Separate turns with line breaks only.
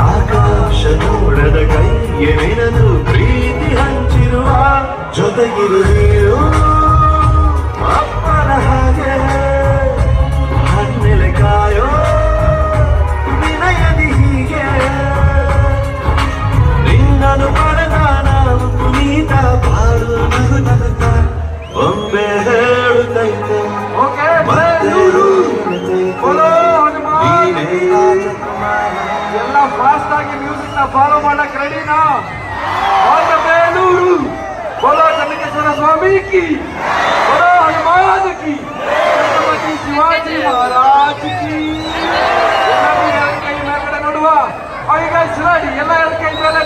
ಆಕಾಶ ನೋಡದ ಕೈಯೇನದು ಪ್ರೀತಿ ಹಂಚಿರುವ ಜೊತೆಗಿರು ಅಪ್ಪನ ಹಾಗೆ ಹನ್ನೆಲೆ ಕಾಯೋ ವಿನಯದಿ ಹೀಗೆ ನಿನ್ನನು ಪಡೆದ ನಾವು ಪುನೀತ ಬಾಳು ನಗು ನಗುತ್ತ ಒಮ್ಮೆ ಹೇಳುತ್ತೈತೆ
ಎಲ್ಲ ಫಾಸ್ಟ್ ಆಗಿ ಮ್ಯೂಸಿಕ್ ನ ಫಾಲೋ ಮಾಡಕ್ ರೆಡಿನಾ? ಬೇಲೂರು ಬೋಲೋ ಚನ್ನಕೇಶ್ವರ ಸ್ವಾಮಿ ಕಿ, ಬೋಲೋ ಹನುಮಾನ್ ಕಿ, ಛತ್ರಪತಿ ಶಿವಾಜಿ ಮಹಾರಾಜ್ ಕಿ. ಎಲ್ಲ ಕೈ ಮೇಲ್ಗಡೆ ನೋಡುವ. ಈಗ ಎಲ್ಲ ಕೈ ಮೇಲೆ